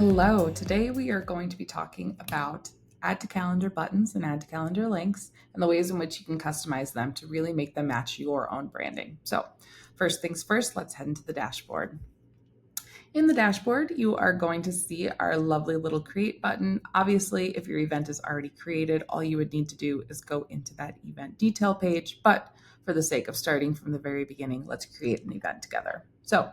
Hello, today we are going to be talking about add to calendar buttons and add to calendar links and the ways in which you can customize them to really make them match your own branding. So first things first, let's head into the dashboard. In the dashboard, you are going to see our lovely little create button. Obviously, if your event is already created, all you would need to do is go into that event detail page. But for the sake of starting from the very beginning, let's create an event together. So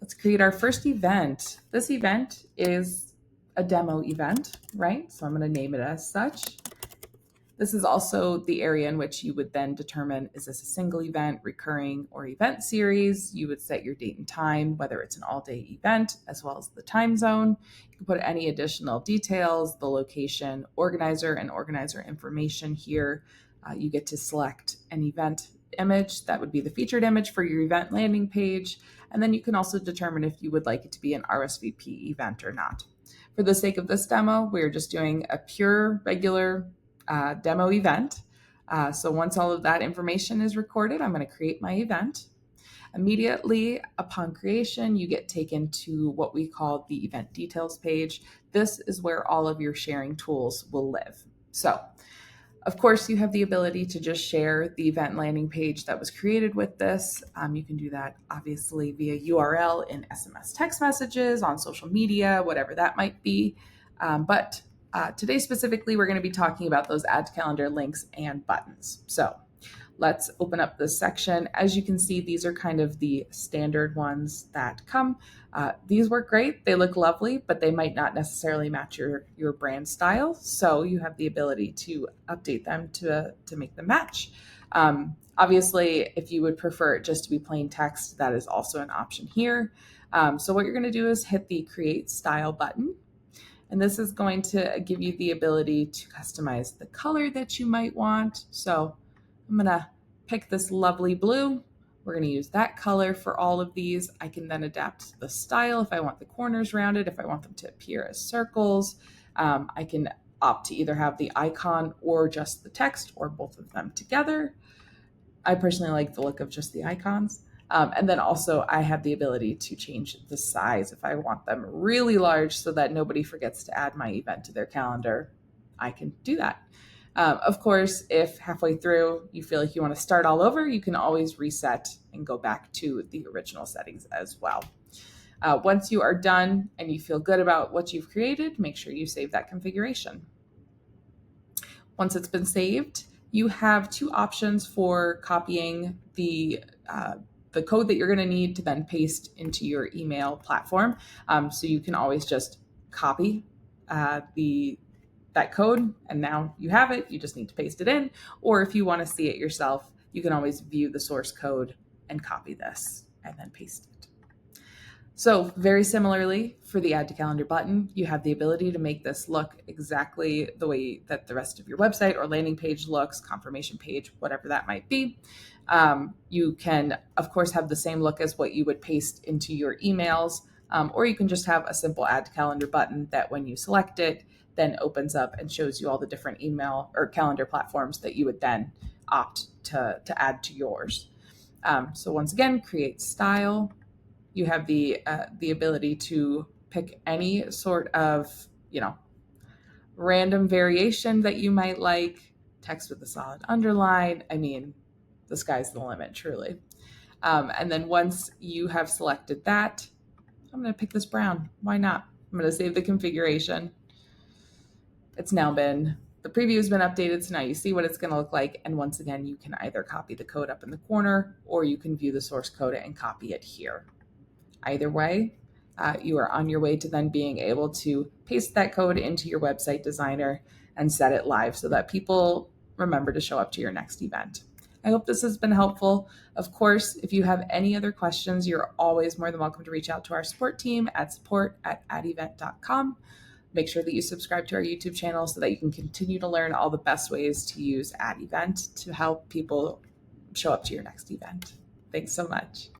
let's create our first event. This event is a demo event, right? So I'm going to name it as such. This is also the area in which you would then determine, is this a single event, recurring, or event series? You would set your date and time, whether it's an all-day event, as well as the time zone. You can put any additional details, the location, organizer, and organizer information here. You get to select an event image. That would be the featured image for your event landing page. And then you can also determine if you would like it to be an RSVP event or not. For the sake of this demo, we're just doing a pure, regular demo event. So once all of that information is recorded, I'm going to create my event. Immediately upon creation, you get taken to what we call the event details page. This is where all of your sharing tools will live. So of course, you have the ability to just share the event landing page that was created with this. You can do that obviously via URL in SMS text messages, on social media, whatever that might be. But today specifically, we're going to be talking about those add to calendar links and buttons. So let's open up this section. As you can see, these are kind of the standard ones that come. These work great. They look lovely, but they might not necessarily match your brand style. So you have the ability to update them to make them match. Obviously, if you would prefer it just to be plain text, that is also an option here. So what you're going to do is hit the Create Style button. And this is going to give you the ability to customize the color that you might want. So I'm going to pick this lovely blue. We're going to use that color for all of these. I can then adapt the style if I want the corners rounded, if I want them to appear as circles. I can opt to either have the icon or just the text or both of them together. I personally like the look of just the icons. And then also I have the ability to change the size if I want them really large so that nobody forgets to add my event to their calendar. I can do that. Of course, if halfway through you feel like you want to start all over, you can always reset and go back to the original settings as well. Once you are done and you feel good about what you've created, make sure you save that configuration. Once it's been saved, you have two options for copying the code that you're going to need to then paste into your email platform. So you can always just copy that code, and now you have it. You just need to paste it in. Or if you want to see it yourself, you can always view the source code and copy this and then paste it. So very similarly, for the Add to Calendar button, you have the ability to make this look exactly the way that the rest of your website or landing page looks, confirmation page, whatever that might be. You can, of course, have the same look as what you would paste into your emails, or you can just have a simple Add to Calendar button that when you select it, then opens up and shows you all the different email or calendar platforms that you would then opt to add to yours. So once again, create style. You have the ability to pick any sort of, random variation that you might like, text with a solid underline. I mean, the sky's the limit, truly. And then once you have selected that, I'm going to pick this brown. Why not? I'm going to save the configuration. The preview has been updated, so now you see what it's going to look like. And once again, you can either copy the code up in the corner, or you can view the source code and copy it here. Either way, you are on your way to then being able to paste that code into your website designer and set it live so that people remember to show up to your next event. I hope this has been helpful. Of course, if you have any other questions, you're always more than welcome to reach out to our support team at support@AddEvent.com. Make sure that you subscribe to our YouTube channel so that you can continue to learn all the best ways to use AddEvent to help people show up to your next event. Thanks so much.